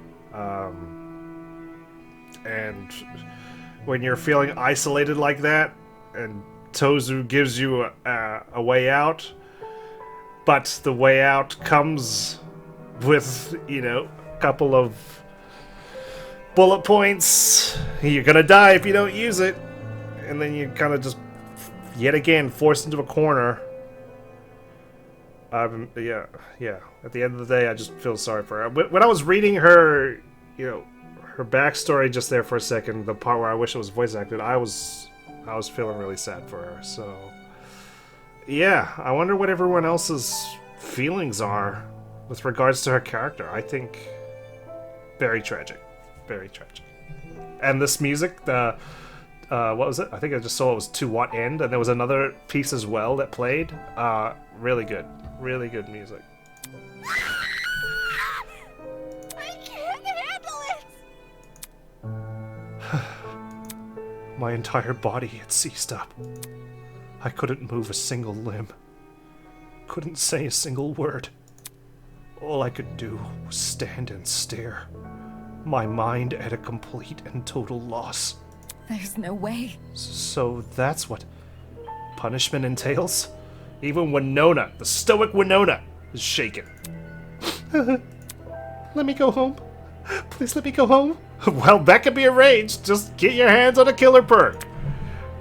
And when you're feeling isolated like that, and Tozu gives you a way out, but the way out comes with, you know, a couple of bullet points. You're gonna die if you don't use it. And then you kind of just, yet again, forced into a corner. Yeah. At the end of the day, I just feel sorry for her. When I was reading her, you know, her backstory just there for a second, the part where I wish it was voice acted, I was feeling really sad for her. So, yeah, I wonder what everyone else's feelings are with regards to her character. I think very tragic. Very tragic. And this music, what was it? I think I just saw it was To What End, and there was another piece as well that played. Really good. Really good music. I can't handle it! My entire body had seized up. I couldn't move a single limb. Couldn't say a single word. All I could do was stand and stare. My mind at a complete and total loss. There's no way. So that's what punishment entails? Even Winona, the stoic Winona, is shaken. Let me go home. Please let me go home. Well, that can be arranged. Just get your hands on a killer perk.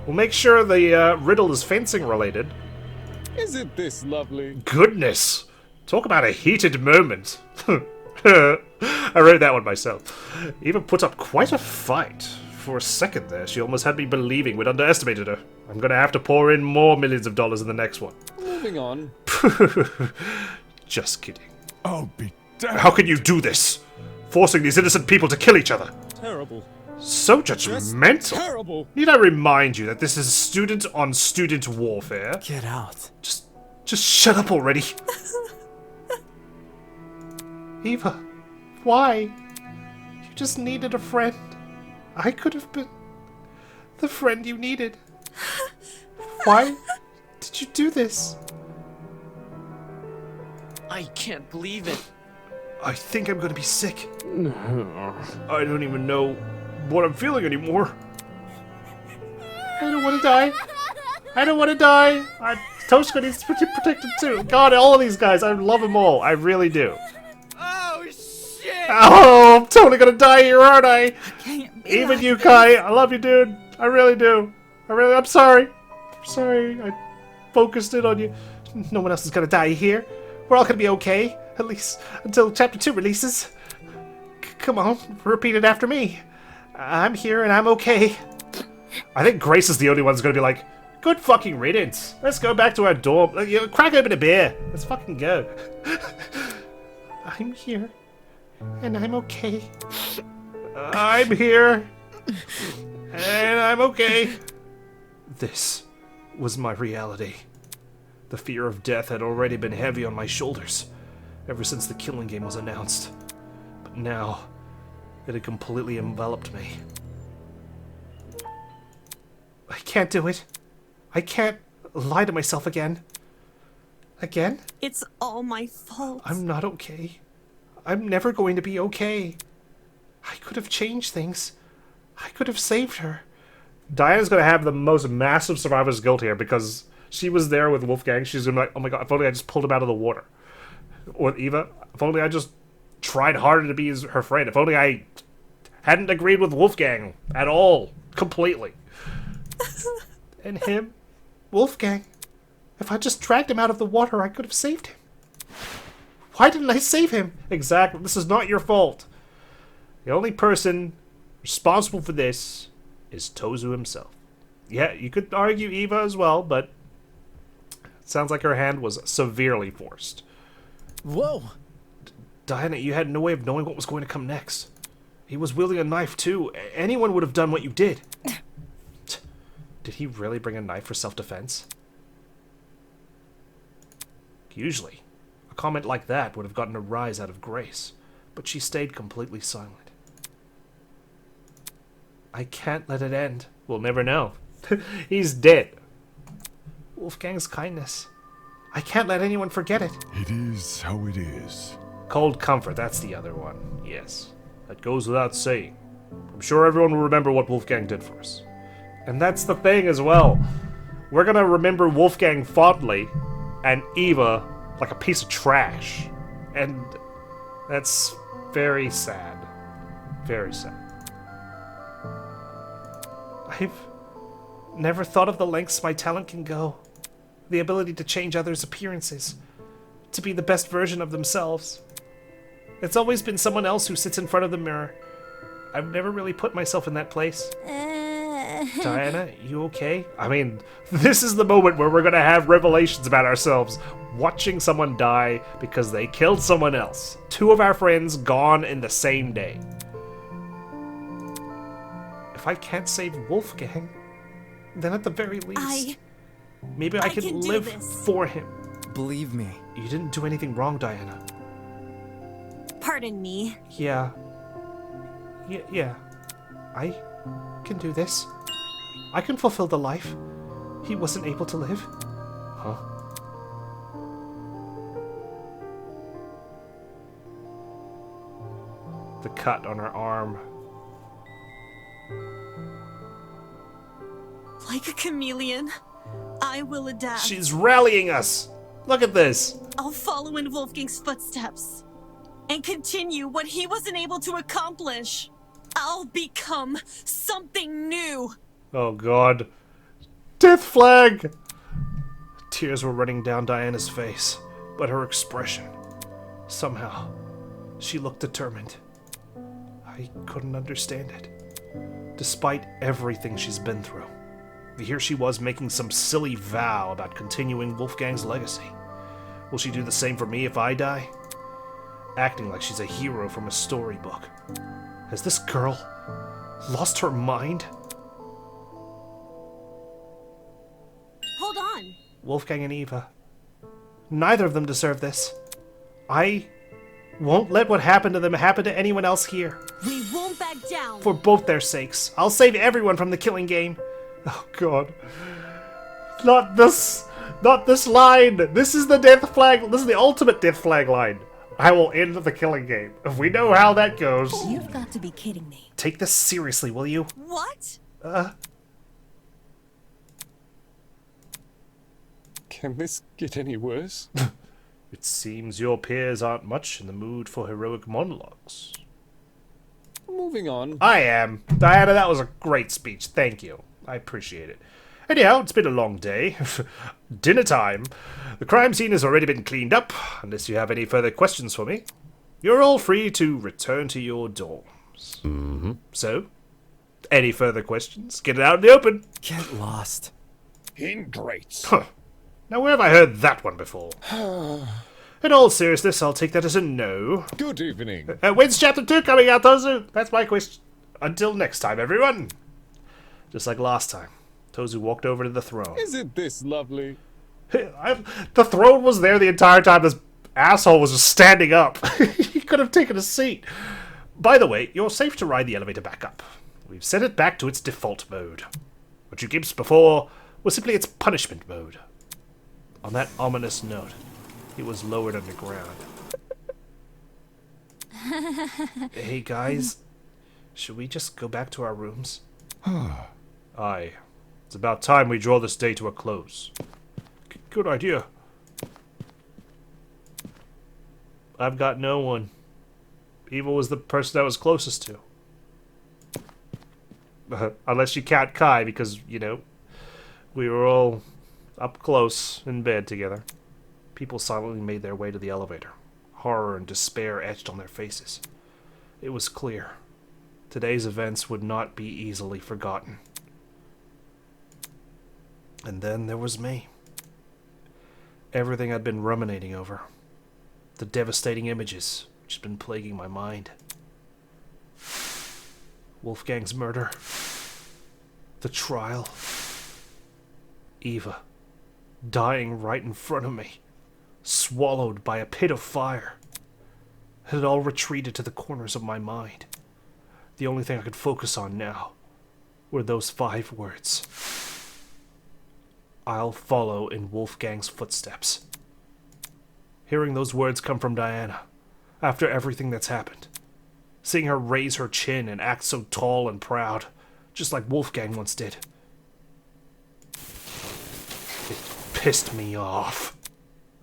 We'll make sure the riddle is fencing related. Isn't this lovely? Goodness. Talk about a heated moment. I wrote that one myself. Even put up quite a fight. For a second there, she almost had me believing we'd underestimated her. I'm gonna have to pour in more millions of dollars in the next one. Moving on. Just kidding. Oh, be damned. How can you do this? Forcing these innocent people to kill each other. Terrible. So judgmental. Terrible. Need I remind you that this is student-on-student warfare? Get out. Just shut up already. Eva, why? You just needed a friend. I could have been the friend you needed. Why did you do this? I can't believe it. I think I'm gonna be sick. I don't even know what I'm feeling anymore. I don't want to die. I don't want to die. Toshiko needs to be protected too. God, all of these guys, I love them all. I really do. Oh, shit! Oh, I'm totally gonna die here, aren't I? Can't be Even like you, this. Kai. I love you, dude. I really do. I'm sorry. I'm sorry. I focused it on you. No one else is gonna die here. We're all gonna be okay. At least until Chapter 2 releases. Come on, repeat it after me. I'm here and I'm okay. I think Grace is the only one who's gonna be like, good fucking riddance. Let's go back to our dorm. Crack open a beer. Let's fucking go. I'm here and I'm okay. I'm here and I'm okay. This was my reality. The fear of death had already been heavy on my shoulders ever since the killing game was announced. But now, it had completely enveloped me. I can't do it. I can't lie to myself again. Again? It's all my fault. I'm not okay. I'm never going to be okay. I could have changed things. I could have saved her. Diana's going to have the most massive survivor's guilt here because she was there with Wolfgang. She's going to be like, oh my god, if only I just pulled him out of the water. Or Eva, if only I just tried harder to be her friend. If only I hadn't agreed with Wolfgang at all. Completely. And him, Wolfgang. If I just dragged him out of the water, I could have saved him. Why didn't I save him? Exactly. This is not your fault. The only person responsible for this is Tozu himself. Yeah, you could argue Eva as well, but it sounds like her hand was severely forced. Whoa! Diana, you had no way of knowing what was going to come next. He was wielding a knife, too. Anyone would have done what you did. Did he really bring a knife for self-defense? Usually, a comment like that would have gotten a rise out of Grace, but she stayed completely silent. I can't let it end. We'll never know. He's dead. Wolfgang's kindness. I can't let anyone forget it. It is how it is. Cold comfort, that's the other one. Yes, that goes without saying. I'm sure everyone will remember what Wolfgang did for us. And that's the thing as well. We're gonna remember Wolfgang fondly, and Eva like a piece of trash. And that's very sad. Very sad. I've never thought of the lengths my talent can go. The ability to change others' appearances. To be the best version of themselves. It's always been someone else who sits in front of the mirror. I've never really put myself in that place. Diana, you okay? I mean, this is the moment where we're gonna have revelations about ourselves. Watching someone die because they killed someone else. Two of our friends gone in the same day. If I can't save Wolfgang, then at the very least, maybe I can live for him. Believe me. You didn't do anything wrong, Diana. Pardon me. Yeah. Yeah. I can do this. I can fulfill the life he wasn't able to live. Huh? The cut on her arm. Like a chameleon, I will adapt. She's rallying us! Look at this! I'll follow in Wolfgang's footsteps and continue what he wasn't able to accomplish. I'll become something new. Oh god. Death flag! Tears were running down Diana's face, but her expression, somehow, she looked determined. I couldn't understand it. Despite everything she's been through, here she was making some silly vow about continuing Wolfgang's legacy. Will she do the same for me if I die? Acting like she's a hero from a storybook. Has this girl lost her mind? Hold on. Wolfgang and Eva. Neither of them deserve this. I won't let what happened to them happen to anyone else here. We won't back down. For both their sakes. I'll save everyone from the killing game. Oh god. Not this line. This is the death flag. This is the ultimate death flag line. I will end the killing game. If we know how that goes... You've got to be kidding me. Take this seriously, will you? What? Can this get any worse? It seems your peers aren't much in the mood for heroic monologues. Moving on. I am. Diana, that was a great speech. Thank you. I appreciate it. Anyhow, it's been a long day. Dinner time. The crime scene has already been cleaned up. Unless you have any further questions for me, you're all free to return to your dorms. Mm-hmm. So, any further questions? Get it out in the open. Get lost. Ingrates. Huh. Now, where have I heard that one before? In all seriousness, I'll take that as a no. Good evening. When's Chapter 2 coming out, Tozu? That's my question. Until next time, everyone. Just like last time, Tozu walked over to the throne. Isn't this lovely? The throne was there the entire time this asshole was just standing up. He could have taken a seat. By the way, you're safe to ride the elevator back up. We've set it back to its default mode. What you glimpsed before was simply its punishment mode. On that ominous note, it was lowered underground. Hey guys, should we just go back to our rooms? Aye. It's about time we draw this day to a close. Good idea. I've got no one. Eva was the person I was closest to. Unless you count Kai, because, you know, we were all up close in bed together. People silently made their way to the elevator. Horror and despair etched on their faces. It was clear. Today's events would not be easily forgotten. And then there was me. Everything I'd been ruminating over. The devastating images which had been plaguing my mind. Wolfgang's murder. The trial. Eva. Dying right in front of me. Swallowed by a pit of fire. It had all retreated to the corners of my mind. The only thing I could focus on now were those 5 words. I'll follow in Wolfgang's footsteps. Hearing those words come from Diana, after everything that's happened, seeing her raise her chin and act so tall and proud, just like Wolfgang once did, it pissed me off.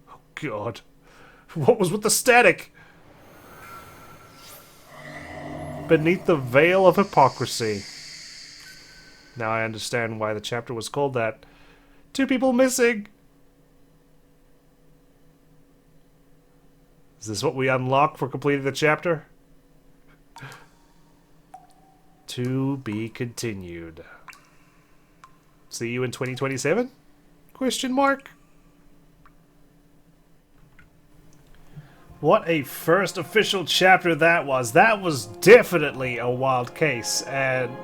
Oh God, what was with the static? Beneath the veil of hypocrisy. Now I understand why the chapter was called that. 2 people missing. Is this what we unlock for completing the chapter? To be continued. See you in 2027? Question mark. What a first official chapter that was. That was definitely a wild case. And,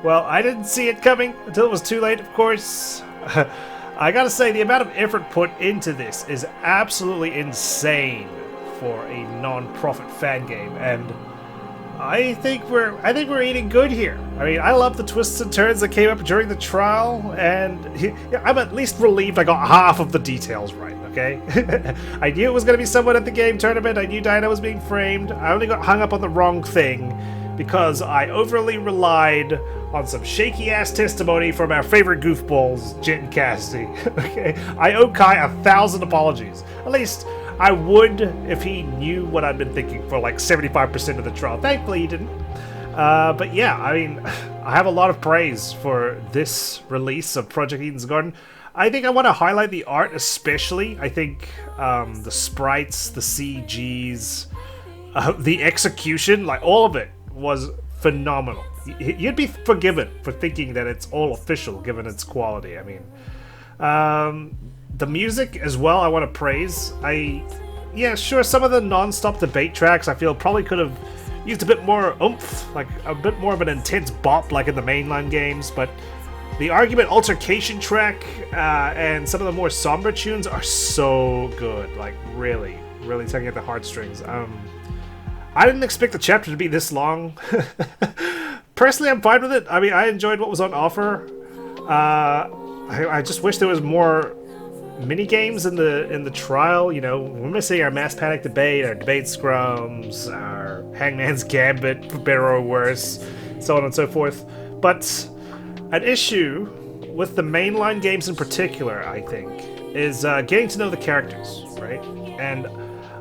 well, I didn't see it coming until it was too late, of course. I gotta say, the amount of effort put into this is absolutely insane for a non-profit fan game, and I think we're eating good here. I mean, I love the twists and turns that came up during the trial, and I'm at least relieved I got half of the details right, okay? I knew it was going to be someone at the game tournament, I knew Diana was being framed, I only got hung up on the wrong thing because I overly relied on some shaky-ass testimony from our favorite goofballs, Jet and Cassidy, okay? I owe Kai 1,000 apologies. At least I would if he knew what I'd been thinking for like 75% of the trial. Thankfully he didn't. But yeah, I mean, I have a lot of praise for this release of Project Eden's Garden. I think I want to highlight the art especially. I think the sprites, the CGs, the execution, like all of it was phenomenal. You'd be forgiven for thinking that it's all official given its quality. I mean, the music as well, I want to praise. Yeah, sure, some of the non-stop debate tracks I feel probably could have used a bit more oomph, like a bit more of an intense bop like in the mainline games, but the argument altercation track and some of the more somber tunes are so good, like really, really tugging at the heartstrings. I didn't expect the chapter to be this long. Personally, I'm fine with it. I mean, I enjoyed what was on offer. I just wish there was more mini games in the trial. You know, we're missing our Mass Panic debate, our debate scrums, our Hangman's Gambit, for better or worse, so on and so forth. But an issue with the mainline games in particular, I think, is getting to know the characters, right? And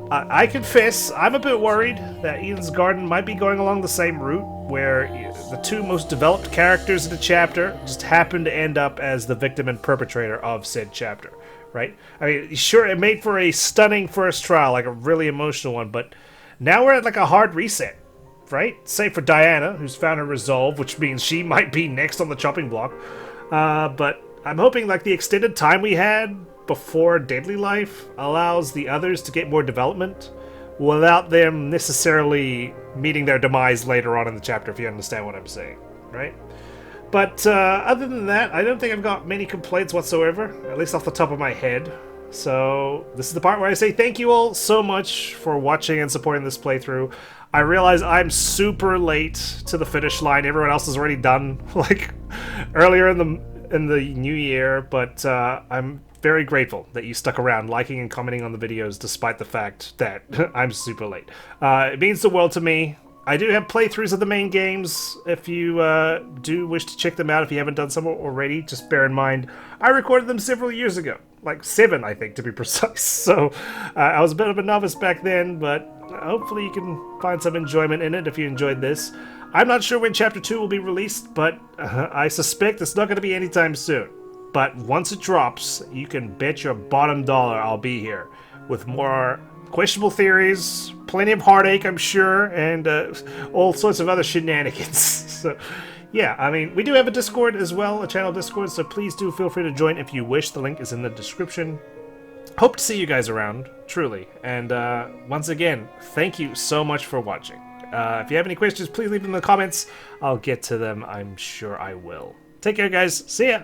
I confess, I'm a bit worried that Eden's Garden might be going along the same route, where the two most developed characters in the chapter just happen to end up as the victim and perpetrator of said chapter, right? I mean, sure, it made for a stunning first trial, like a really emotional one, but now we're at like a hard reset, right? Save for Diana, who's found her resolve, which means she might be next on the chopping block. But I'm hoping like the extended time we had before Deadly Life allows the others to get more development without them necessarily meeting their demise later on in the chapter, if you understand what I'm saying, right? But other than that, I don't think I've got many complaints whatsoever, at least off the top of my head. So this is the part where I say thank you all so much for watching and supporting this playthrough. I realize I'm super late to the finish line. Everyone else is already done, like, earlier in the new year, but I'm very grateful that you stuck around liking and commenting on the videos despite the fact that I'm super late. It means the world to me. I do have playthroughs of the main games if you do wish to check them out if you haven't done so already. Just bear in mind, I recorded them several years ago. Like 7, I think, to be precise. So I was a bit of a novice back then, but hopefully you can find some enjoyment in it if you enjoyed this. I'm not sure when Chapter 2 will be released, but I suspect it's not going to be anytime soon. But once it drops, you can bet your bottom dollar I'll be here with more questionable theories, plenty of heartache, I'm sure, and all sorts of other shenanigans. So, yeah, I mean, we do have a Discord as well, a channel Discord, so please do feel free to join if you wish. The link is in the description. Hope to see you guys around, truly. And once again, thank you so much for watching. If you have any questions, please leave them in the comments. I'll get to them, I'm sure I will. Take care, guys. See ya!